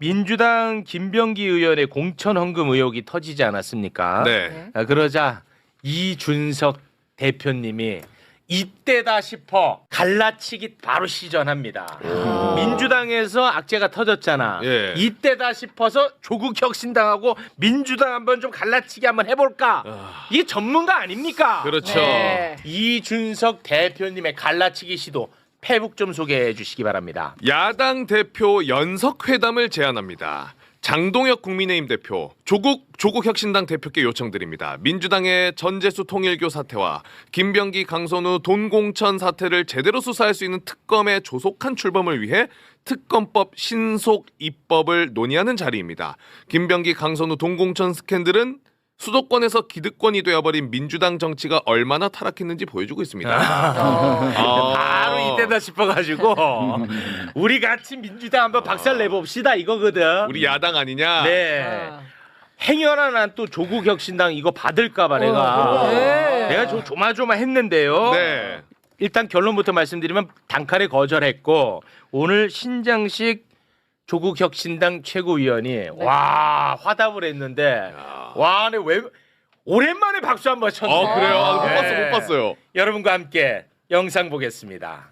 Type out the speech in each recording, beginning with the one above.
민주당 김병기 의원의 공천 헌금 의혹이 터지지 않았습니까? 네. 그러자 이준석 대표님이 이때다 싶어 갈라치기 바로 시전합니다. 민주당에서 악재가 터졌잖아. 예. 이때다 싶어서 조국혁신당하고 민주당 한번 좀 갈라치기 한번 해볼까? 이게 전문가 아닙니까? 그렇죠. 네. 이준석 대표님의 갈라치기 시도 페북 좀 소개해 주시기 바랍니다. 야당 대표 연석회담을 제안합니다. 장동혁 국민의힘 대표, 조국 혁신당 대표께 요청드립니다. 민주당의 전재수 통일교 사태와 김병기 강선우 돈공천 사태를 제대로 수사할 수 있는 특검의 조속한 출범을 위해 특검법 신속 입법을 논의하는 자리입니다. 김병기 강선우 돈공천 스캔들은 수도권에서 기득권이 되어버린 민주당 정치가 얼마나 타락했는지 보여주고 있습니다. 바로 이때다 싶어가지고 우리 같이 민주당 한번 박살 내봅시다 이거거든. 우리 야당 아니냐? 네. 행여나 난 또 조국혁신당 이거 받을까봐 내가 조마조마했는데요. 네. 일단 결론부터 말씀드리면 단칼에 거절했고 오늘 신장식 조국혁신당 최고위원이 와 화답을 했는데 와, 근데 왜 오랜만에 박수 한번 쳤네. 그래요? 네. 못 봤어요. 여러분과 함께 영상 보겠습니다.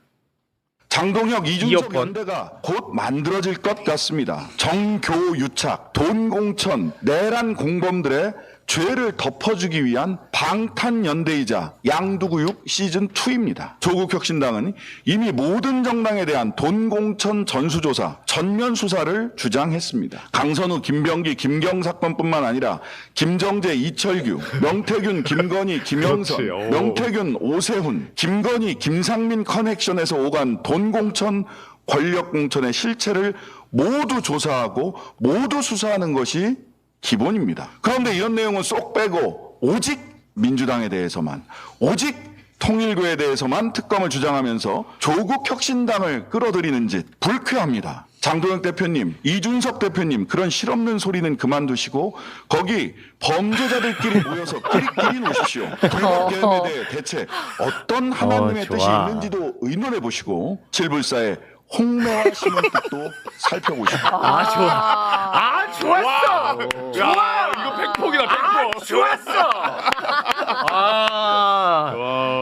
장동혁 이준석 이어폰. 연대가 곧 만들어질 것 같습니다. 정교유착, 돈공천, 내란 공범들의 죄를 덮어주기 위한 방탄연대이자 양두구육 시즌2입니다. 조국혁신당은 이미 모든 정당에 대한 돈공천 전수조사, 전면 수사를 주장했습니다. 강선우, 김병기, 김경 사건뿐만 아니라 김정재, 이철규, 명태균, 김건희, 김영선, 그렇지. 명태균, 오세훈, 김건희, 김상민 커넥션에서 오간 돈공천, 권력공천의 실체를 모두 조사하고 모두 수사하는 것이 기본입니다. 그런데 이런 내용은 쏙 빼고 오직 민주당에 대해서만, 오직 통일교에 대해서만 특검을 주장하면서 조국 혁신당을 끌어들이는 짓 불쾌합니다. 장동혁 대표님, 이준석 대표님, 그런 실없는 소리는 그만두시고 거기 범죄자들끼리 모여서 끼리끼리 노십시오. 불법계엄에 대해 대체 어떤 하나님의 뜻이 좋아. 있는지도 의논해 보시고 칠불사의 홍매와 심은 뜻도 살펴보시고 좋았어. 야, 이거 백폭이다, 백폭. 좋았어.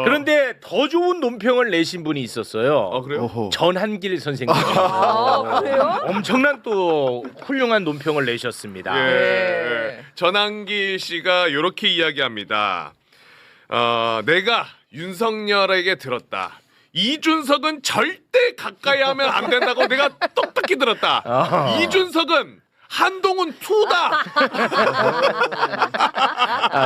그런데 더 좋은 논평을 내신 분이 있었어요. 그래요? 전한길 선생님. 그래요? 엄청난 또 훌륭한 논평을 내셨습니다. 예. 네. 전한길 씨가 이렇게 이야기합니다. 내가 윤석열에게 들었다. 이준석은 절대 가까이 하면 안 된다고 내가 똑똑히 들었다. 이준석은 한동훈 2다.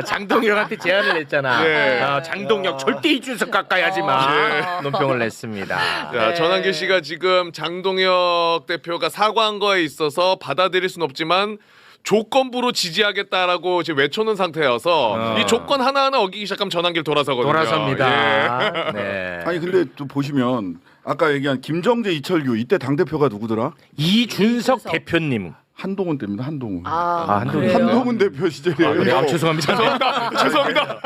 장동혁한테 제안을 했잖아. 네. 장동혁 절대 이준석 가까이 하지 마. 논평을 냈습니다. 자, 전한길 씨가 지금 장동혁 대표가 사과한 거에 있어서 받아들일 수는 없지만 조건부로 지지하겠다라고 지금 외쳐놓은 상태여서 이 조건 하나하나 어기기 시작하면 전한길 돌아서거든요. 돌아섭니다. 네. 아니 근데 또 보시면 아까 얘기한 김정재, 이철규 이때 당 대표가 누구더라? 이준석 대표님. 한동훈 때입니다. 한동훈. 한동훈. 한동훈 대표 시절이에요. 그래요? 죄송합니다. 죄송합니다.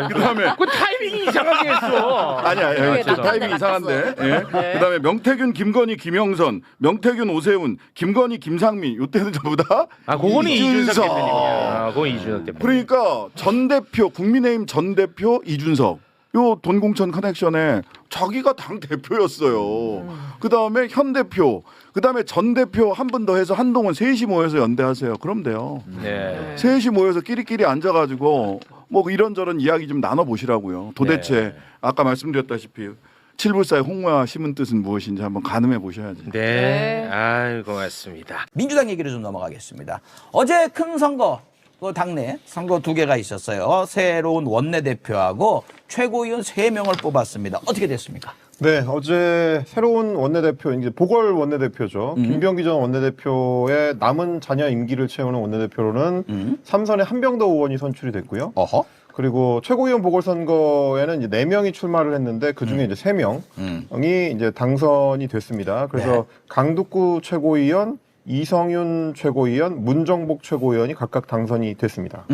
그다음에 그 타이밍이 이상하게 했어. 아니야, 죄송합니다. 타이밍 이상한데. 예. 그다음에 명태균, 김건희, 김영선, 명태균, 오세훈, 김건희, 김상민 이때는 전부 다. 그거는 이준석 이준석. 대표님이야. 그건 이준석 대표님. 그러니까 전 대표, 국민의힘 전 대표 이준석. 요 돈공천 커넥션에 자기가 당 대표였어요. 그다음에 현 대표, 그다음에 전 대표 한 분 더 해서 한동훈 셋이 모여서 연대하세요. 그럼 돼요. 네. 셋이 모여서 끼리끼리 앉아가지고 뭐 이런저런 이야기 좀 나눠보시라고요. 도대체 아까 말씀드렸다시피 칠불사의 홍매와 심은 뜻은 무엇인지 한번 가늠해 보셔야지. 네. 아유, 고맙습니다. 민주당 얘기를 좀 넘어가겠습니다. 어제 큰 선거, 그 당내 선거 2개가 있었어요. 새로운 원내대표하고 최고위원 3명을 뽑았습니다. 어떻게 됐습니까? 네, 어제 새로운 원내대표, 이제 보궐 원내대표죠. 김병기 전 원내대표의 남은 자녀 임기를 채우는 원내대표로는 삼선의 한병더 의원이 선출이 됐고요. 어허. 그리고 최고위원 보궐선거에는 이제 4명이 출마를 했는데 그 중에 이제 3명이 이제 당선이 됐습니다. 그래서 네. 강두구 최고위원, 이성윤 최고위원, 문정복 최고위원이 각각 당선이 됐습니다.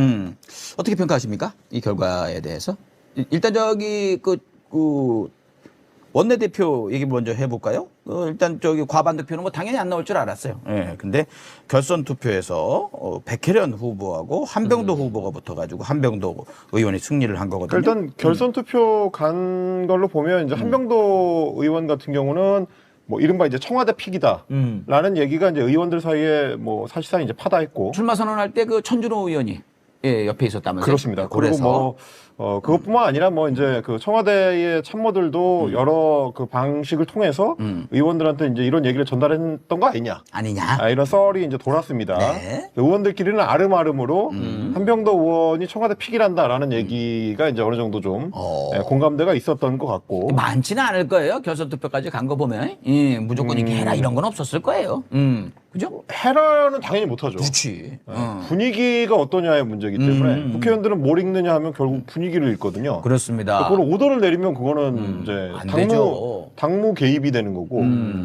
어떻게 평가하십니까? 이 결과에 대해서? 일단 저기 원내대표 얘기 먼저 해볼까요? 일단 저기 과반 득표는 뭐 당연히 안 나올 줄 알았어요. 예. 근데 결선 투표에서 백혜련 후보하고 한병도 후보가 붙어가지고 한병도 의원이 승리를 한 거거든요. 일단 결선 투표 간 걸로 보면 이제 한병도 의원 같은 경우는 뭐 이른바 이제 청와대 픽이다라는 얘기가 이제 의원들 사이에 뭐 사실상 이제 파다했고 출마 선언할 때 그 천준호 의원이 예, 옆에 있었다면서요? 그렇습니다. 그리고 그래서 뭐 그것뿐만 아니라 뭐 이제 그 청와대의 참모들도 여러 그 방식을 통해서 의원들한테 이제 이런 얘기를 전달했던 거 아니냐? 아니냐? 이런 썰이 이제 돌았습니다. 네. 의원들끼리는 아름아름으로 한병도 의원이 청와대 픽이란다라는 얘기가 이제 어느 정도 좀 공감대가 있었던 것 같고. 많지는 않을 거예요. 결선 투표까지 간 거 보면 무조건 이렇게 해라 이런 건 없었을 거예요. 그죠? 해라는 당연히 못하죠. 그렇지. 분위기가 어떠냐의 문제이기 때문에 국회의원들은 뭘 읽느냐 하면 결국 분위기를 읽거든요. 그렇습라그걸 오더를 내리면 그거는 이제 안 되죠. 당무 개입이 되는 거고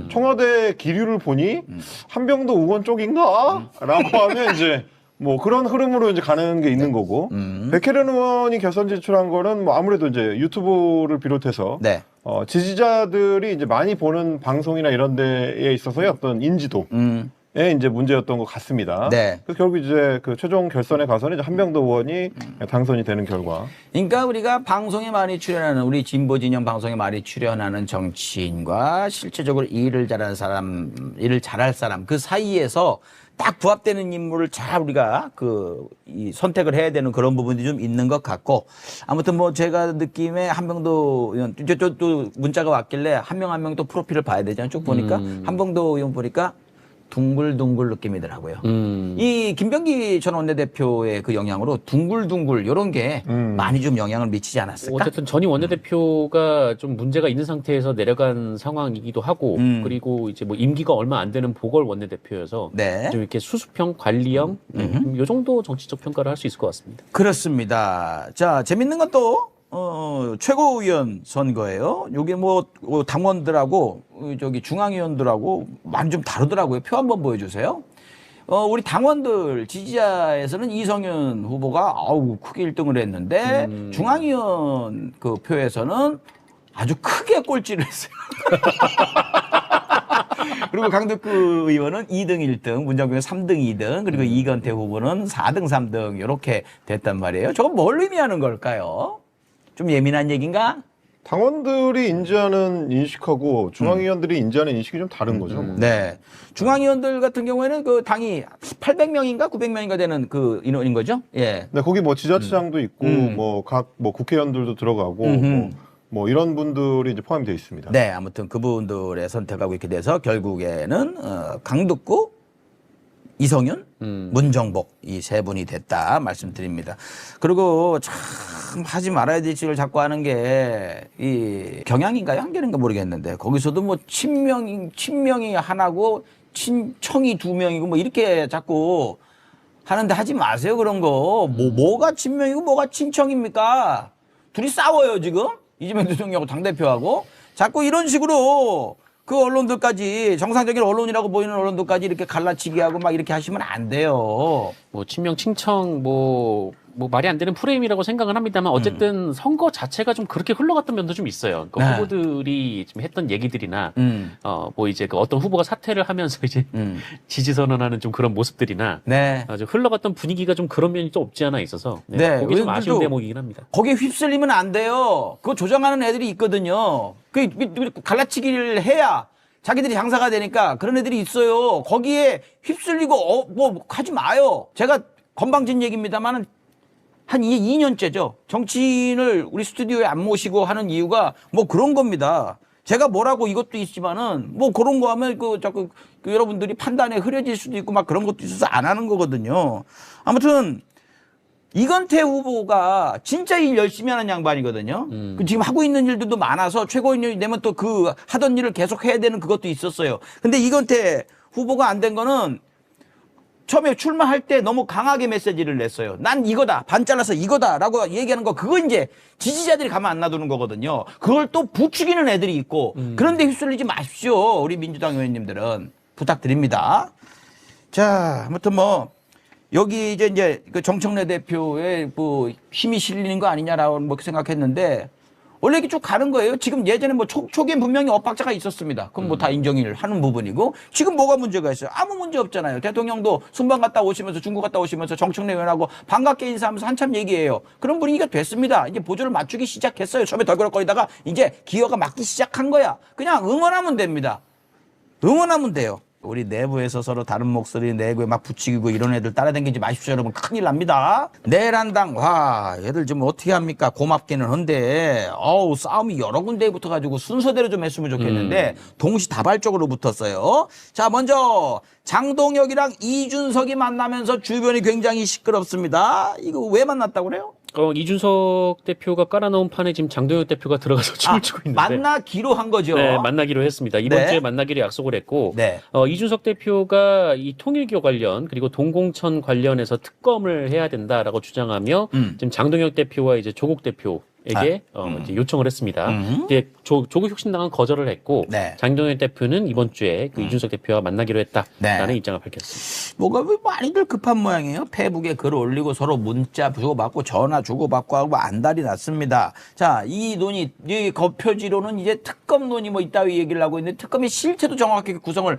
청와대 기류를 보니 한병도 의원 쪽인가? 라고 하면 이제 뭐 그런 흐름으로 이제 가는 게 있는 거고 백혜련 의원이 결선 진출한 거는 뭐 아무래도 이제 유튜브를 비롯해서 네. 지지자들이 이제 많이 보는 방송이나 이런 데에 있어서의 어떤 인지도 에 이제 문제였던 것 같습니다. 네. 그래서 결국 이제 그 최종 결선에 가서는 이제 한병도 의원이 당선이 되는 결과. 그러니까 우리가 방송에 많이 출연하는 우리 진보 진영 방송에 많이 출연하는 정치인과 실제적으로 일을 잘할 사람 그 사이에서 딱 부합되는 인물을 잘 우리가 이 선택을 해야 되는 그런 부분이 좀 있는 것 같고 아무튼 뭐 제가 느낌에 한병도 의원 또 문자가 왔길래 한 명 한 명 또 프로필을 봐야 되잖아요. 쭉 보니까 한병도 의원 보니까 둥글둥글 느낌이더라고요. 이 김병기 전 원내대표의 그 영향으로 둥글둥글 이런 게 많이 좀 영향을 미치지 않았을까? 어쨌든 전임 원내대표가 좀 문제가 있는 상태에서 내려간 상황이기도 하고 그리고 이제 뭐 임기가 얼마 안 되는 보궐 원내대표여서 네. 좀 이렇게 수습형 관리형 요 정도 정치적 평가를 할 수 있을 것 같습니다. 그렇습니다. 자, 재밌는 건 또 최고위원 선거예요. 여기 뭐 당원들하고 저기 중앙위원들하고 많이 좀 다르더라고요. 표 한번 보여주세요. 우리 당원들 지지자에서는 이성윤 후보가 크게 1등을 했는데 중앙위원 그 표에서는 아주 크게 꼴찌를 했어요. 그리고 강덕구 의원은 2등 1등, 문정균 3등 2등, 그리고 이건태 후보는 4등 3등 이렇게 됐단 말이에요. 저건 뭘 의미하는 걸까요? 좀 예민한 얘기인가? 당원들이 인지하는 인식하고 중앙위원들이 인지하는 인식이 좀 다른 거죠. 뭐. 네. 중앙위원들 같은 경우에는 그 당이 800명인가 900명인가 되는 그 인원인 거죠? 예. 네, 거기 뭐 지자체장도 있고 뭐 각 뭐 국회의원들도 들어가고 뭐 이런 분들이 이제 포함이 되어 있습니다. 네, 아무튼 그분들의 선택하고 이렇게 돼서 결국에는 강덕구, 이성윤, 문정복 이 세 분이 됐다 말씀드립니다. 그리고 참 하지 말아야 될 짓을 자꾸 하는 게 이 경향인가요? 한겨레인가 모르겠는데 거기서도 뭐 친명이 하나고 친청이 2명이고 뭐 이렇게 자꾸 하는데 하지 마세요 그런 거. 뭐가 친명이고 뭐가 친청입니까? 둘이 싸워요 지금 이재명 대통령하고 당대표하고 자꾸 이런 식으로 그 언론들까지 정상적인 언론이라고 보이는 언론들까지 이렇게 갈라치기 하고 막 이렇게 하시면 안 돼요. 뭐 친명 친청 뭐 말이 안 되는 프레임이라고 생각은 합니다만 어쨌든 선거 자체가 좀 그렇게 흘러갔던 면도 좀 있어요. 그 네. 후보들이 좀 했던 얘기들이나 뭐 이제 그 어떤 후보가 사퇴를 하면서 이제 지지 선언하는 좀 그런 모습들이나 네. 아주 흘러갔던 분위기가 좀 그런 면이 또 없지 않아 있어서 네. 거기 좀 의원들도 아쉬운 대목이긴 합니다. 거기에 휩쓸리면 안 돼요. 그거 조정하는 애들이 있거든요. 그 갈라치기를 해야 자기들이 장사가 되니까 그런 애들이 있어요. 거기에 휩쓸리고 뭐 하지 마요. 제가 건방진 얘기입니다만은 한 2년째죠. 정치인을 우리 스튜디오에 안 모시고 하는 이유가 뭐 그런 겁니다. 제가 뭐라고 이것도 있지만은 뭐 그런 거 하면 자꾸 여러분들이 판단에 흐려질 수도 있고 막 그런 것도 있어서 안 하는 거거든요. 아무튼 이건태 후보가 진짜 일 열심히 하는 양반이거든요. 지금 하고 있는 일들도 많아서 최고위원이 되면 또 그 하던 일을 계속 해야 되는 그것도 있었어요. 근데 이건태 후보가 안 된 거는 처음에 출마할 때 너무 강하게 메시지를 냈어요. 난 이거다. 반 잘라서 이거다라고 얘기하는 거 그거 이제 지지자들이 가만 안 놔두는 거거든요. 그걸 또 부추기는 애들이 있고 그런데 휩쓸리지 마십시오. 우리 민주당 의원님들은 부탁드립니다. 자, 아무튼 뭐 여기 이제 그 정청래 대표의 뭐 힘이 실리는 거 아니냐라고 뭐 생각했는데 원래 이렇게 쭉 가는 거예요. 지금 예전에 뭐 초기엔 분명히 엇박자가 있었습니다. 그럼 뭐 다 인정을 하는 부분이고 지금 뭐가 문제가 있어요? 아무 문제 없잖아요. 대통령도 순방 갔다 오시면서 중국 갔다 오시면서 정청래 의원하고 반갑게 인사하면서 한참 얘기해요. 그런 분위기가 됐습니다. 이제 보조를 맞추기 시작했어요. 처음에 덜그럭거리다가 이제 기어가 맞기 시작한 거야. 그냥 응원하면 됩니다. 응원하면 돼요. 우리 내부에서 서로 다른 목소리 내고 막 부추기고 이런 애들 따라다니지 마십시오, 여러분. 큰일 납니다. 내란당, 와, 얘들 좀 어떻게 합니까? 고맙기는 한데, 어우, 싸움이 여러 군데에 붙어가지고 순서대로 좀 했으면 좋겠는데, 동시다발적으로 붙었어요. 자, 먼저, 장동혁이랑 이준석이 만나면서 주변이 굉장히 시끄럽습니다. 이거 왜 만났다고 그래요? 이준석 대표가 깔아놓은 판에 지금 장동혁 대표가 들어가서 춤을 추고 있는데 만나기로 한 거죠. 네, 만나기로 했습니다. 이번 네. 주에 만나기로 약속을 했고 네. 이준석 대표가 이 통일교 관련 그리고 동공천 관련해서 특검을 해야 된다라고 주장하며 지금 장동혁 대표와 이제 조국 대표에게 이제 요청을 했습니다. 이제 조국 혁신당은 거절을 했고 네. 장동혁 대표는 이번 주에 그 이준석 대표와 만나기로 했다라는 네. 입장을 밝혔습니다. 뭐가 왜 많이들 급한 모양이에요. 페북에 글 올리고 서로 문자 주고받고 전화 주고받고 하고 안달이 났습니다. 자, 이 논의, 이 거표지로는 이제 특검 논의 뭐 이따위 얘기를 하고 있는데 특검의 실체도 정확하게 구성을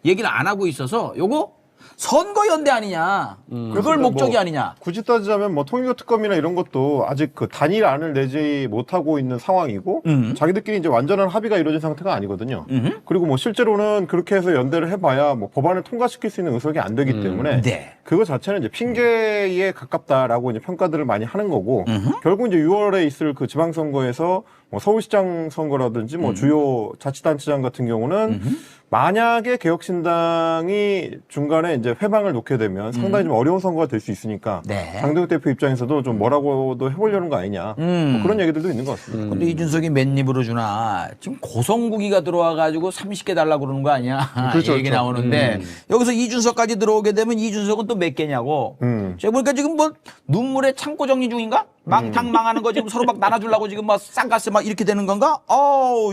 얘기를 안 하고 있어서 요거 선거연대 아니냐. 그걸 그렇습니다. 목적이 뭐 아니냐. 굳이 따지자면 뭐 통일교 특검이나 이런 것도 아직 그 단일안을 내지 못하고 있는 상황이고 자기들끼리 이제 완전한 합의가 이루어진 상태가 아니거든요. 그리고 뭐 실제로는 그렇게 해서 연대를 해봐야 뭐 법안을 통과시킬 수 있는 의석이 안 되기 때문에 네. 그거 자체는 이제 핑계에 가깝다라고 이제 평가들을 많이 하는 거고 결국 이제 6월에 있을 그 지방선거에서 뭐 서울시장 선거라든지 뭐 주요 자치단체장 같은 경우는 만약에 개혁신당이 중간에 이제 회방을 놓게 되면 상당히 좀 어려운 선거가 될 수 있으니까 네. 장동혁 대표 입장에서도 좀 뭐라고도 해보려는 거 아니냐 뭐 그런 얘기들도 있는 것 같습니다. 근데 이준석이 몇 입으로 주나. 지금 고성국이가 들어와가지고 30개 달라고 그러는 거 아니야. 그렇죠, 얘기 그렇죠. 나오는데 여기서 이준석까지 들어오게 되면 이준석은 또 몇 개냐고. 제가 보니까 지금 뭐 눈물의 창고 정리 중인가? 망탕 망하는 거 지금 서로 막 나눠주려고 지금 막 쌍가스 막 이렇게 되는 건가?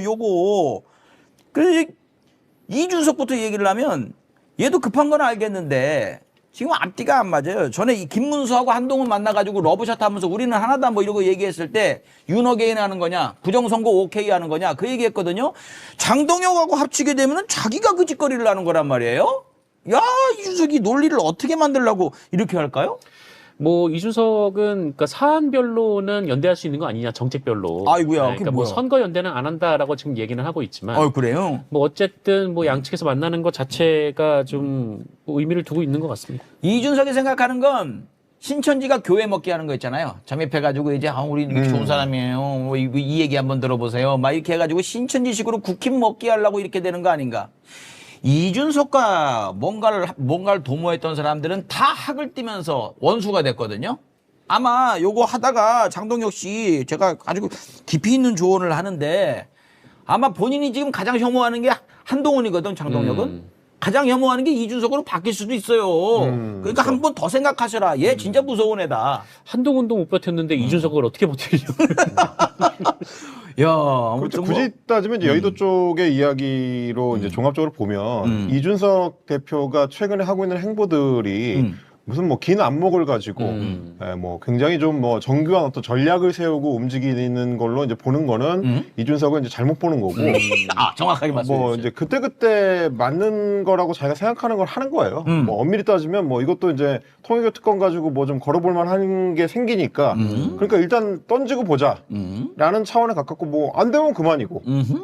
요거. 그 이준석부터 얘기를 하면 얘도 급한 건 알겠는데 지금 앞뒤가 안 맞아요. 전에 이 김문수하고 한동훈 만나가지고 러브샷 하면서 우리는 하나다 뭐 이러고 얘기했을 때 윤어게인 하는 거냐 부정선거 오케이 하는 거냐 그 얘기했거든요. 장동혁하고 합치게 되면은 자기가 그 짓거리를 하는 거란 말이에요. 야, 이준석이 논리를 어떻게 만들려고 이렇게 할까요? 뭐 이준석은 그러니까 사안별로는 연대할 수 있는 거 아니냐 정책별로. 아이고야, 그게 그러니까 뭐 뭐야? 선거 연대는 안 한다라고 지금 얘기는 하고 있지만. 그래요? 뭐 어쨌든 뭐 양측에서 만나는 것 자체가 좀 의미를 두고 있는 것 같습니다. 이준석이 생각하는 건 신천지가 교회 먹게 하는 거 있잖아요. 잠입해가지고 이제 우리 이렇게 좋은 사람이에요. 뭐 이 얘기 한번 들어보세요. 막 이렇게 해가지고 신천지식으로 국힘 먹게 하려고 이렇게 되는 거 아닌가? 이준석과 뭔가를 도모했던 사람들은 다 학을 띄면서 원수가 됐거든요. 아마 요거 하다가 장동혁 씨 제가 아주 깊이 있는 조언을 하는데 아마 본인이 지금 가장 혐오하는 게 한동훈이거든. 장동혁은 가장 혐오하는 게 이준석으로 바뀔 수도 있어요. 그러니까 한 번 더 생각하셔라. 얘 진짜 무서운 애다. 한동훈도 못 버텼는데 이준석을 어떻게 버티려고. 야, 그렇죠. 아무튼 굳이 뭐. 따지면 이제 여의도 쪽의 이야기로 이제 종합적으로 보면 이준석 대표가 최근에 하고 있는 행보들이 무슨 뭐 긴 안목을 가지고 뭐 굉장히 좀 뭐 정교한 어떤 전략을 세우고 움직이는 걸로 이제 보는 거는 이준석은 이제 잘못 보는 거고 정확하게 말씀해 뭐 주세요. 이제 그때 맞는 거라고 자기가 생각하는 걸 하는 거예요. 뭐 엄밀히 따지면 뭐 이것도 이제 통일교 특검 가지고 뭐 좀 걸어볼 만한 게 생기니까 그러니까 일단 던지고 보자라는 차원에 가깝고 뭐 안 되면 그만이고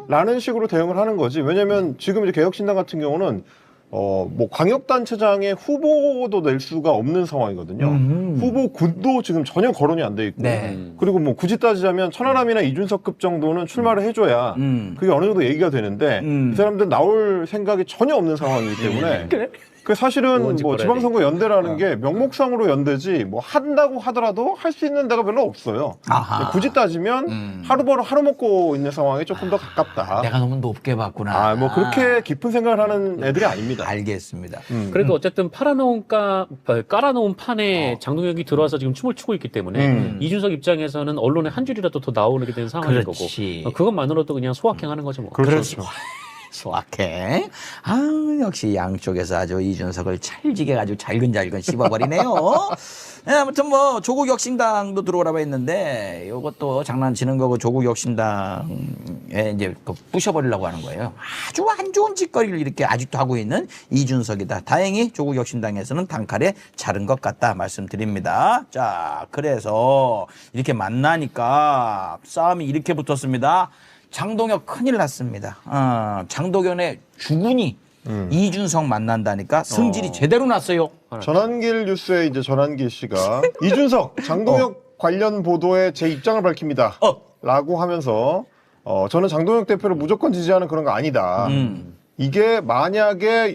라는 식으로 대응을 하는 거지. 왜냐면 지금 이제 개혁신당 같은 경우는 뭐 광역단체장의 후보도 낼 수가 없는 상황이거든요. 후보군도 지금 전혀 거론이 안 돼 있고. 네. 그리고 뭐 굳이 따지자면 천하람이나 이준석급 정도는 출마를 해줘야 그게 어느 정도 얘기가 되는데 이 사람들 나올 생각이 전혀 없는 상황이기 때문에. 그 사실은 뭐 짓거려야 지방선거 연대라는 게 명목상으로 연대지 뭐 한다고 하더라도 할 수 있는 데가 별로 없어요. 아하. 굳이 따지면 하루 벌어 하루 먹고 있는 상황이 조금 더 가깝다. 내가 너무 높게 봤구나. 뭐 그렇게 깊은 생각을 하는 애들이 아닙니다. 알겠습니다. 그래도 어쨌든 깔아놓은 판에 장동혁이 들어와서 지금 춤을 추고 있기 때문에 이준석 입장에서는 언론에 한 줄이라도 더 나오게 되는 상황인 그렇지. 거고 그것만으로도 그냥 소확행하는 거죠 뭐. 그렇죠. 소확행. 아, 역시 양쪽에서 아주 이준석을 찰지게 아주 잘근잘근 씹어버리네요. 네, 아무튼 뭐 조국 혁신당도 들어오라고 했는데 이것도 장난치는 거고 조국 혁신당에 이제 그 부셔버리려고 하는 거예요. 아주 안 좋은 짓거리를 이렇게 아직도 하고 있는 이준석이다. 다행히 조국 혁신당에서는 단칼에 자른 것 같다 말씀드립니다. 자, 그래서 이렇게 만나니까 싸움이 이렇게 붙었습니다. 장동혁 큰일 났습니다. 장동현의 주군이 이준석 만난다니까 승질이 제대로 났어요. 전환길 뉴스에 이제 전환길 씨가 이준석, 장동혁 관련 보도에 제 입장을 밝힙니다. 라고 하면서 저는 장동혁 대표를 무조건 지지하는 그런 거 아니다. 이게 만약에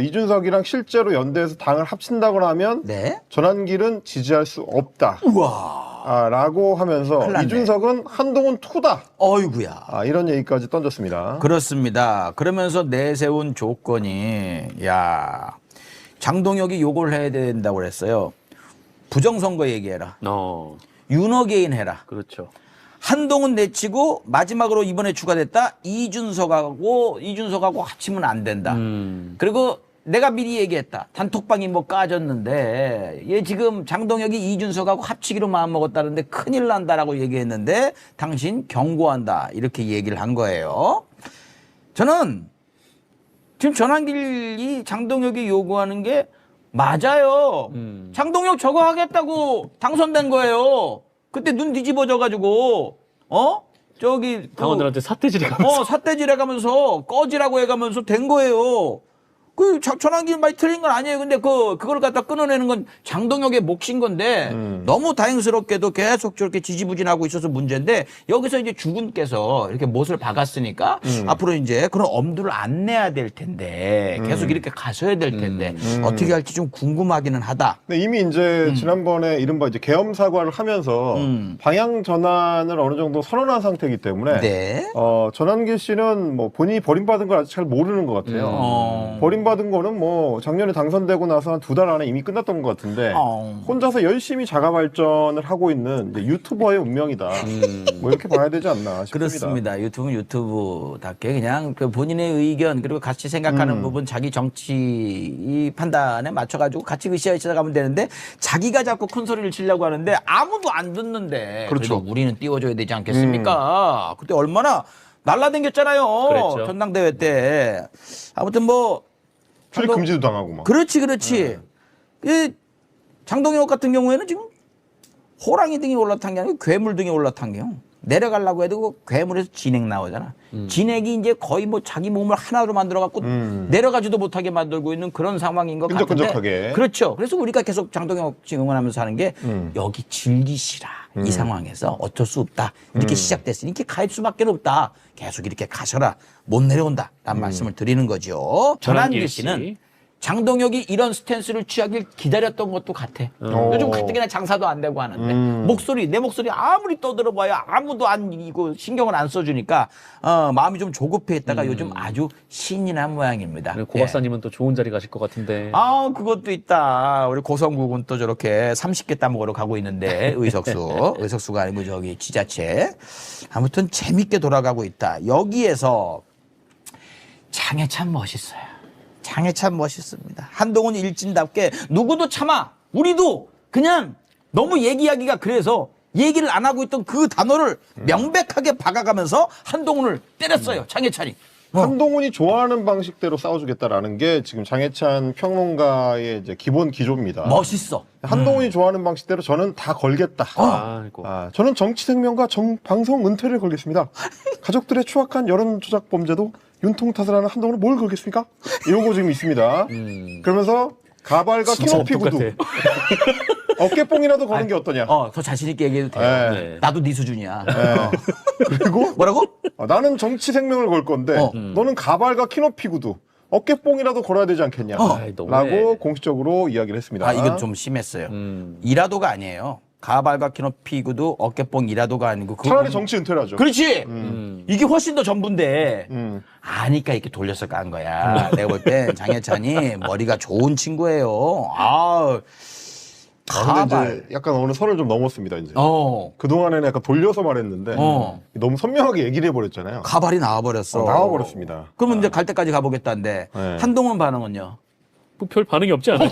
이준석이랑 실제로 연대해서 당을 합친다고 하면 네. 전환길은 지지할 수 없다. 우와. 라고 하면서 큰일 났네. 이준석은 한동훈 투다. 어이구야. 이런 얘기까지 던졌습니다. 그렇습니다. 그러면서 내세운 조건이 장동혁이 요걸 해야 된다고 그랬어요. 부정선거 얘기해라. 윤어게인 해라. 그렇죠. 한동훈 내치고 마지막으로 이번에 추가됐다. 이준석하고 합치면 안 된다. 그리고 내가 미리 얘기했다. 단톡방이 뭐 까졌는데 얘 지금 장동혁이 이준석하고 합치기로 마음먹었다는데 큰일 난다라고 얘기했는데 당신 경고한다. 이렇게 얘기를 한 거예요. 저는 지금 전환길이 장동혁이 요구하는 게 맞아요. 장동혁 저거 하겠다고 당선된 거예요. 그때 눈 뒤집어져가지고 저기 당원들한테 사태질해가면서 사태질해가면서 꺼지라고 해가면서 된 거예요. 그 전환길 말이 틀린 건 아니에요. 근데 그걸 갖다 끊어내는 건 장동혁의 몫인 건데 너무 다행스럽게도 계속 저렇게 지지부진하고 있어서 문제인데 여기서 이제 주군께서 이렇게 못을 박았으니까 앞으로 이제 그런 엄두를 안 내야 될 텐데 계속 이렇게 가셔야 될 텐데 어떻게 할지 좀 궁금하기는 하다. 근데 이미 이제 지난번에 이른바 이제 계엄 사과를 하면서 방향 전환을 어느 정도 선언한 상태이기 때문에 네. 전환길 씨는 뭐 본인이 버림받은 걸 아직 잘 모르는 것 같아요. 버림받은 거는 뭐 작년에 당선되고 나서 한 2달 안에 이미 끝났던 것 같은데 혼자서 열심히 자가 발전을 하고 있는 이제 유튜버의 운명이다. 뭐 이렇게 봐야 되지 않나 싶습니다. 그렇습니다. 유튜브는 유튜브답게 그냥 그 본인의 의견 그리고 같이 생각하는 부분 자기 정치 판단에 맞춰가지고 같이 으쌰으쌰 가면 되는데 자기가 자꾸 큰 소리를 치려고 하는데 아무도 안 듣는데 그렇죠. 그래도 우리는 띄워줘야 되지 않겠습니까? 그때 얼마나 날라댕겼잖아요. 그랬죠. 전당대회 때. 아무튼 뭐 출입 금지도 당하고 막. 그렇지. 그 장동혁 같은 경우에는 지금 호랑이 등이 올라탄 게 아니고 괴물 등이 올라탄 게요. 내려가려고 해도 그 괴물에서 진액 나오잖아. 진액이 이제 거의 뭐 자기 몸을 하나로 만들어 갖고 내려가지도 못하게 만들고 있는 그런 상황인 것 같은데. 끈적끈적하게. 그렇죠. 그래서 우리가 계속 장동혁 씨 응원하면서 하는 게 여기 즐기시라. 이 상황에서 어쩔 수 없다. 이렇게 시작됐으니 이렇게 갈 수밖에 없다. 계속 이렇게 가셔라. 못 내려온다. 라는 말씀을 드리는 거죠. 전환길 씨는 장동혁이 이런 스탠스를 취하길 기다렸던 것도 같아. 요즘 가뜩이나 장사도 안 되고 하는데 내 목소리 아무리 떠들어봐야 아무도 이거 신경을 안 써주니까 마음이 좀 조급해했다가 요즘 아주 신이 난 모양입니다. 고 박사님은 또 좋은 자리 가실 것 같은데. 그것도 있다. 우리 고성국은 또 저렇게 30개 따먹으러 가고 있는데 의석수가 아니고 저기 지자체. 아무튼 재밌게 돌아가고 있다. 여기에서 장해찬 멋있어요. 장해찬 멋있습니다. 한동훈 일진답게 누구도 참아. 우리도 그냥 너무 얘기하기가 그래서 얘기를 안 하고 있던 그 단어를 명백하게 박아가면서 한동훈을 때렸어요. 장해찬이. 한동훈이 좋아하는 방식대로 싸워주겠다라는 게 지금 장해찬 평론가의 이제 기본 기조입니다. 멋있어. 한동훈이 좋아하는 방식대로 저는 다 걸겠다. 아이고. 저는 정치 생명과 방송 은퇴를 걸겠습니다. 가족들의 추악한 여론 조작 범죄도 윤통 탓을 하는 한동훈은 뭘 걸겠습니까? 이러고 지금 있습니다. 그러면서 가발과 키높이 구두, 어깨뽕이라도 거는 게 어떠냐? 더 자신 있게 얘기해도 돼요. 네. 나도 네 수준이야. 그리고 뭐라고? 나는 정치 생명을 걸 건데 너는 가발과 키높이 구두, 어깨뽕이라도 걸어야 되지 않겠냐? 라고 공식적으로 이야기를 했습니다. 이건 좀 심했어요. 이라도가 아니에요. 가발과 키높이 구두, 어깨뽕 이라도가 아니고 차라리 정치 은퇴를 하죠. 그렇지. 이게 훨씬 더 전부인데 아니까 이렇게 돌려서 깐 거야. 내가 볼 땐 장해찬이 머리가 좋은 친구예요. 근데 가발. 이제 약간 어느 선을 좀 넘었습니다. 이제 어. 그 동안에는 약간 돌려서 말했는데 어. 너무 선명하게 얘기를 해버렸잖아요. 가발이 나와버렸어. 나와버렸습니다. 그러면 이제 갈 때까지 가보겠다는데 네. 한동훈 반응은요? 뭐별 반응이 없지 않아요?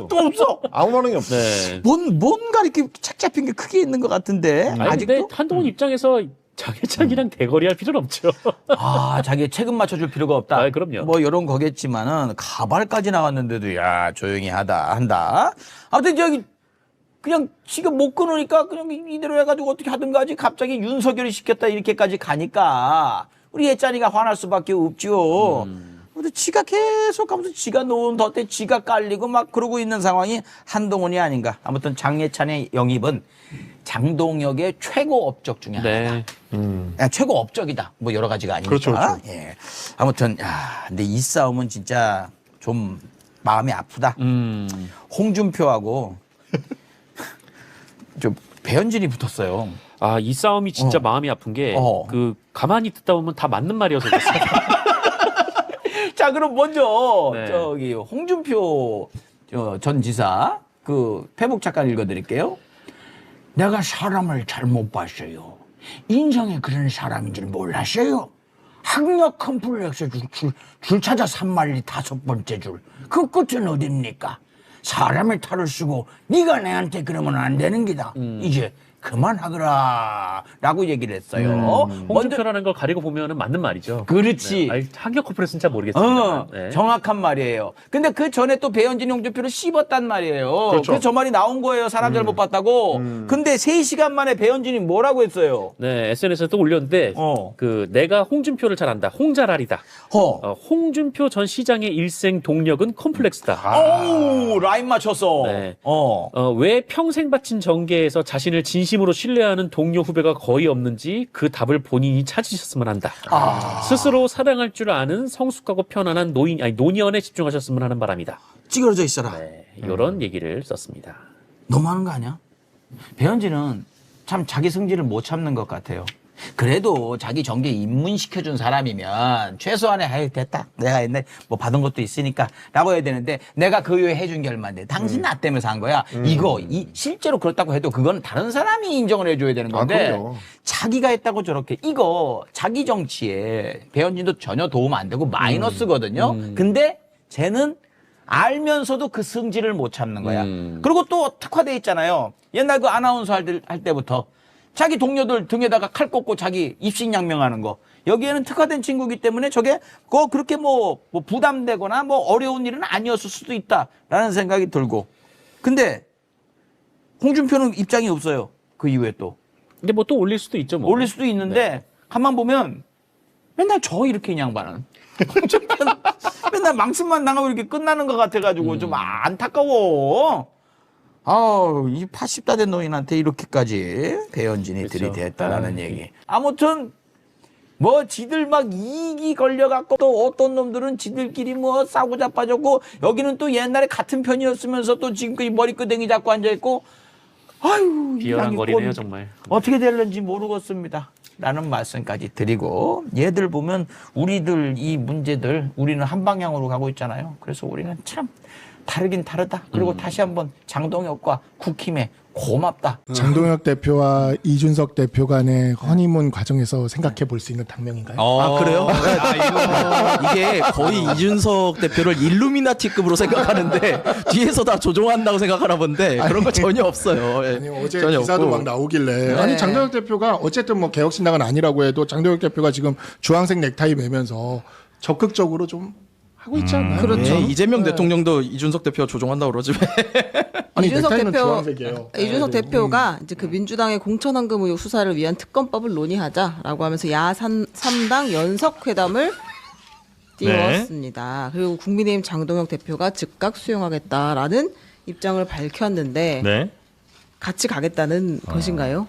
또 없어. 아무 반응이 없어요. 네. 뭔가 이렇게 책 잡힌 게 크게 있는 것 같은데 아니, 아직도? 근데 한동훈 입장에서 장해찬이랑 대거리할 필요는 없죠. 아, 자기 책임 맞춰줄 필요가 없다. 아, 그럼요. 뭐 이런 거겠지만은 가발까지 나왔는데도 야 조용히 한다. 아무튼 저기 그냥 지금 못 끊으니까 그냥 이대로 해가지고 어떻게 하든가 하지 갑자기 윤석열이 시켰다 이렇게까지 가니까 우리 예찬이가 화날 수밖에 없죠. 근데 지가 계속 하면서 지가 놓은 덫에 지가 깔리고 막 그러고 있는 상황이 한동훈이 아닌가. 아무튼 장예찬의 영입은 장동혁의 최고 업적 중에 하나다. 네. 야, 최고 업적이다. 뭐 여러 가지가 아니니까. 그렇죠, 그렇죠. 예. 아무튼 근데 이 싸움은 진짜 좀 마음이 아프다. 홍준표하고 좀 배현진이 붙었어요. 아, 이 싸움이 진짜 마음이 아픈 게 그 가만히 듣다 보면 다 맞는 말이어서 그랬어요. 자, 그럼 먼저 네. 저기 홍준표 전 지사 그 페북 잠깐 읽어드릴게요. 내가 사람을 잘못 봤어요. 인성에 그런 사람인 줄 몰랐어요. 학력 컴플렉스 줄 찾아 산말리 5번째 줄. 그 끝은 어딥니까? 사람의 탈을 쓰고 네가 내한테 그러면 안 되는 기다. 이제 그만하거라 라고 얘기를 했어요. 홍준표라는 걸 가리고 보면은 맞는 말이죠. 그렇지. 네. 아니, 학력 커플은 잘 모르겠습니다. 네. 정확한 말이에요. 근데 그 전에 또 배현진 홍준표를 씹었단 말이에요. 그렇죠. 그래서 저 말이 나온 거예요. 사람 잘못 봤다고. 근데 3시간 만에 배현진이 뭐라고 했어요? 네, SNS에 또 올렸는데 그 내가 홍준표를 잘 안다. 홍자랄이다. 홍준표 전 시장의 일생 동력은 컴플렉스다. 오, 라인 맞췄어. 네. 왜 평생 바친 정계에서 자신을 진심으로 신뢰하는 동료 후배가 거의 없는지 그 답을 본인이 찾으셨으면 한다. 스스로 사랑할 줄 아는 성숙하고 편안한 노년에 집중하셨으면 하는 바람이다. 찌그러져 있어라. 네, 이런 얘기를 썼습니다. 너무하는 거 아니야? 배현진은 참 자기 승질을 못 참는 것 같아요. 그래도 자기 정계 입문시켜준 사람이면 최소한의 아유 됐다 내가 옛날에 뭐 받은 것도 있으니까 라고 해야 되는데 내가 그 이후에 해준 게 얼마인데 당신 나 때문에 산 거야. 이거 실제로 그렇다고 해도 그건 다른 사람이 인정을 해줘야 되는 건데 그럼요. 자기가 했다고 저렇게 이거 자기 정치에 배현진도 전혀 도움 안 되고 마이너스거든요. 근데 쟤는 알면서도 그 승질을 못 참는 거야. 그리고 또 특화돼 있잖아요. 옛날 그 아나운서 할 때부터 자기 동료들 등에다가 칼 꽂고 자기 입신양명하는 거. 여기에는 특화된 친구이기 때문에 저게 그렇게 뭐 부담되거나 뭐 어려운 일은 아니었을 수도 있다라는 생각이 들고. 근데 홍준표는 입장이 없어요. 그 이후에 또. 근데 뭐 또 올릴 수도 있죠. 뭐. 올릴 수도 있는데 가만 보면 맨날 이렇게 이 양반은. 홍준표는 맨날 망신만 당하고 이렇게 끝나는 것 같아가지고 좀 안타까워. 이 80다 된 노인한테 이렇게까지 배현진이 들이댔다라는 얘기. 아무튼 뭐 지들 막 이익이 걸려갖고 또 어떤 놈들은 지들끼리 뭐 싸고 자빠졌고 여기는 또 옛날에 같은 편이었으면서 또 지금 머리끄댕이 잡고 앉아있고 아유 비열한 이 거리네요 꼴 정말. 어떻게 될는지 모르겠습니다. 라는 말씀까지 드리고 얘들 보면 우리들 이 문제들 우리는 한 방향으로 가고 있잖아요. 그래서 우리는 참 다르긴 다르다. 그리고 다시 한번 장동혁과 국힘에 고맙다. 장동혁 대표와 이준석 대표 간의 허니문 과정에서 생각해 볼 수 있는 당명인가요? 그래요? 이게 거의 이준석 대표를 일루미나티급으로 생각하는데 뒤에서 다 조종한다고 생각하나 본데 그런 거 전혀 없어요. 예. 아니, 어제 전혀 기사도 없고. 막 나오길래 네. 아니 장동혁 대표가 어쨌든 뭐 개혁신당은 아니라고 해도 장동혁 대표가 지금 주황색 넥타이 매면서 적극적으로 좀 하고 있지 않나요? 그렇죠. 이재명 대통령도 이준석 대표가 조종한다고 그러지 왜. 아니 이준석 넥타이는 대표, 주황색이에요. 이준석 대표가 이제 그 민주당의 공천황금 의혹 수사를 위한 특검법을 논의하자라고 하면서 야3당 연석회담을 띄웠습니다. 그리고 국민의힘 장동혁 대표가 즉각 수용하겠다라는 입장을 밝혔는데 같이 가겠다는 것인가요?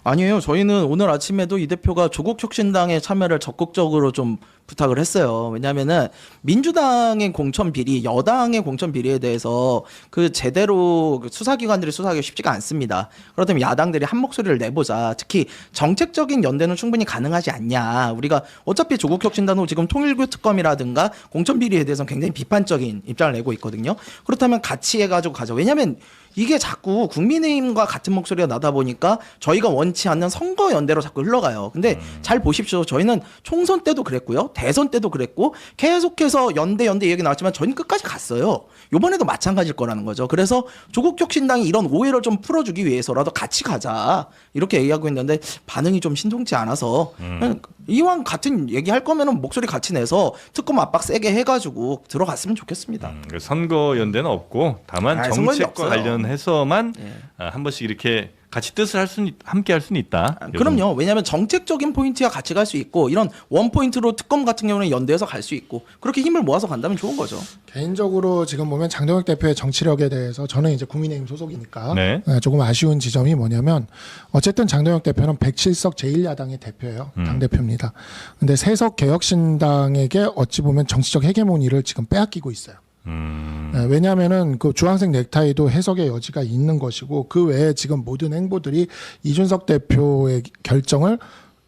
아니에요. 저희는 오늘 아침에도 이 대표가 조국혁신당의 참여를 적극적으로 좀 부탁을 했어요. 왜냐하면은 민주당의 공천 비리, 여당의 공천 비리에 대해서 그 제대로 그 수사기관들이 수사하기가 쉽지가 않습니다. 그렇다면 야당들이 한 목소리를 내보자. 특히 정책적인 연대는 충분히 가능하지 않냐. 우리가 어차피 조국혁신당 후 지금 통일교 특검이라든가 공천 비리에 대해서는 굉장히 비판적인 입장을 내고 있거든요. 그렇다면 같이 해가지고 가자. 왜냐하면 이게 자꾸 국민의힘과 같은 목소리가 나다 보니까 저희가 원치 않는 선거 연대로 자꾸 흘러가요. 근데 잘 보십시오. 저희는 총선 때도 그랬고요. 대선 때도 그랬고 계속해서 연대 얘기 나왔지만 저희는 끝까지 갔어요. 이번에도 마찬가지일 거라는 거죠. 그래서 조국혁신당이 이런 오해를 좀 풀어주기 위해서라도 같이 가자 이렇게 얘기하고 있는데 반응이 좀 신통치 않아서 그냥 이왕 같은 얘기할 거면은 목소리 같이 내서 특검 압박 세게 해가지고 들어갔으면 좋겠습니다. 선거 연대는 없고 다만 선거 연대 정책과 없어요. 관련해서만 한 번씩 이렇게 같이 뜻을 함께 할 수는 있다. 그럼요. 왜냐하면 정책적인 포인트와 같이 갈 수 있고 이런 원 포인트로 특검 같은 경우는 연대해서 갈 수 있고 그렇게 힘을 모아서 간다면 좋은 거죠. 개인적으로 지금 보면 장동혁 대표의 정치력에 대해서 저는 이제 국민의힘 소속이니까 네. 조금 아쉬운 지점이 뭐냐면 어쨌든 장동혁 대표는 107석 제1야당의 대표예요. 당대표입니다. 근데 세석 개혁신당에게 어찌 보면 정치적 헤게모니를 지금 빼앗기고 있어요. 네, 왜냐하면은 그 주황색 넥타이도 해석의 여지가 있는 것이고 그 외에 지금 모든 행보들이 이준석 대표의 결정을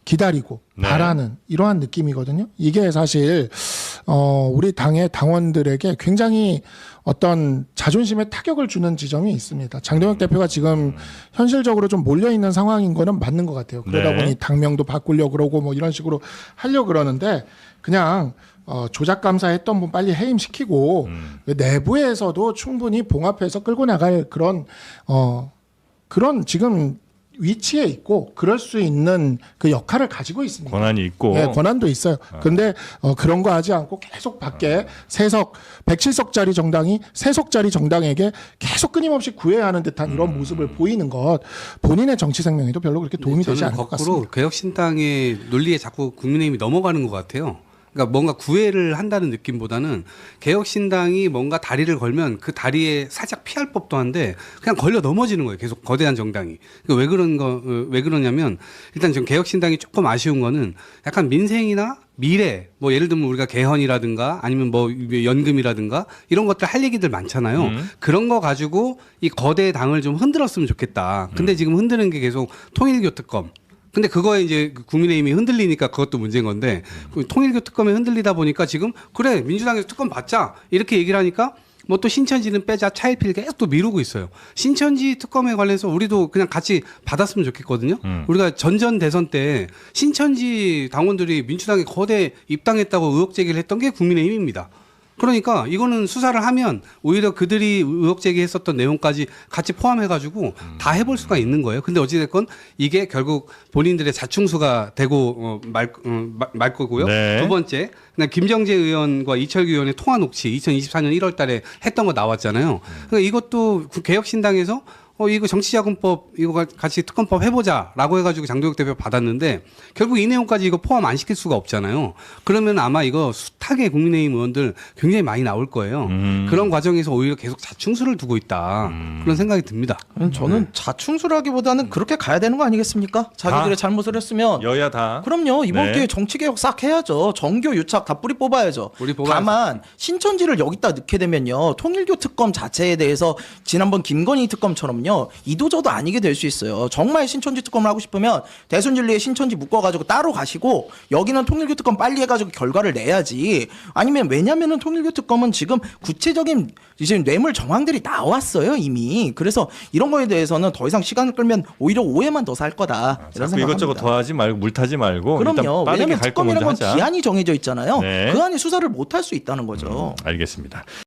기다리고 바라는 이러한 느낌이거든요. 이게 사실 우리 당의 당원들에게 굉장히 어떤 자존심에 타격을 주는 지점이 있습니다. 장동혁 대표가 지금 현실적으로 좀 몰려 있는 상황인 거는 맞는 것 같아요. 그러다 보니 당명도 바꾸려고 그러고 뭐 이런 식으로 하려고 그러는데 그냥 조작 감사했던 분 빨리 해임시키고 내부에서도 충분히 봉합해서 끌고 나갈 그런 지금 위치에 있고 그럴 수 있는 그 역할을 가지고 있습니다. 권한이 있고. 네, 권한도 있어요. 그런데 그런 거 하지 않고 계속 밖에 107석짜리 정당이 3석짜리 정당에게 계속 끊임없이 구애하는 듯한 이런 모습을 보이는 것 본인의 정치 생명에도 별로 그렇게 도움이 되지 않을 것 같습니다. 거꾸로 개혁신당의 논리에 자꾸 국민의힘이 넘어가는 것 같아요. 그러니까 뭔가 구애를 한다는 느낌보다는 개혁신당이 뭔가 다리를 걸면 그 다리에 살짝 피할 법도 한데 그냥 걸려 넘어지는 거예요. 계속 거대한 정당이. 그러니까 왜 그러냐면 일단 좀 개혁신당이 조금 아쉬운 거는 약간 민생이나 미래, 뭐 예를 들면 우리가 개헌이라든가 아니면 뭐 연금이라든가 이런 것들 할 얘기들 많잖아요. 그런 거 가지고 이 거대 당을 좀 흔들었으면 좋겠다. 근데 지금 흔드는 게 계속 통일교 특검. 근데 그거에 이제 국민의힘이 흔들리니까 그것도 문제인 건데 통일교 특검에 흔들리다 보니까 지금 그래 민주당에서 특검 받자 이렇게 얘기를 하니까 뭐 또 신천지는 빼자 차일피일 계속 또 미루고 있어요. 신천지 특검에 관해서 우리도 그냥 같이 받았으면 좋겠거든요. 우리가 전전 대선 때 신천지 당원들이 민주당에 거대 입당했다고 의혹 제기를 했던 게 국민의힘입니다. 그러니까 이거는 수사를 하면 오히려 그들이 의혹 제기했었던 내용까지 같이 포함해가지고 다 해볼 수가 있는 거예요. 근데 어찌됐건 이게 결국 본인들의 자충수가 되고 말 거고요. 네. 두 번째, 그냥 김정재 의원과 이철규 의원의 통화 녹취 2024년 1월 달에 했던 거 나왔잖아요. 그러니까 이것도 개혁신당에서 이거 정치자금법 이거 같이 특검법 해보자라고 해가지고 장동혁 대표 받았는데 결국 이 내용까지 이거 포함 안 시킬 수가 없잖아요. 그러면 아마 이거 숱하게 국민의힘 의원들 굉장히 많이 나올 거예요. 그런 과정에서 오히려 계속 자충수를 두고 있다 그런 생각이 듭니다. 저는 자충수라기보다는 그렇게 가야 되는 거 아니겠습니까? 자기들의 잘못을 했으면 여야 다. 그럼요. 이번 네. 기회에 정치개혁 싹 해야죠. 정교 유착 다 뿌리 뽑아야죠. 다만 신천지를 여기다 넣게 되면요. 통일교 특검 자체에 대해서 지난번 김건희 특검처럼요. 이도저도 아니게 될 수 있어요. 정말 신천지 특검을 하고 싶으면 대순진리에 신천지 묶어가지고 따로 가시고 여기는 통일교 특검 빨리 해가지고 결과를 내야지. 아니면 왜냐면은 통일교 특검은 지금 구체적인 이제 뇌물 정황들이 나왔어요 이미. 그래서 이런 거에 대해서는 더 이상 시간을 끌면 오히려 오해만 더 살 거다. 이런 자꾸 이것저것 생각합니다. 더하지 말고 물 타지 말고 그럼요. 일단 빠르게 왜냐면 갈 거 먼저 특검이라는 건 하자. 기한이 정해져 있잖아요. 네. 그 안에 수사를 못 할 수 있다는 거죠. 알겠습니다.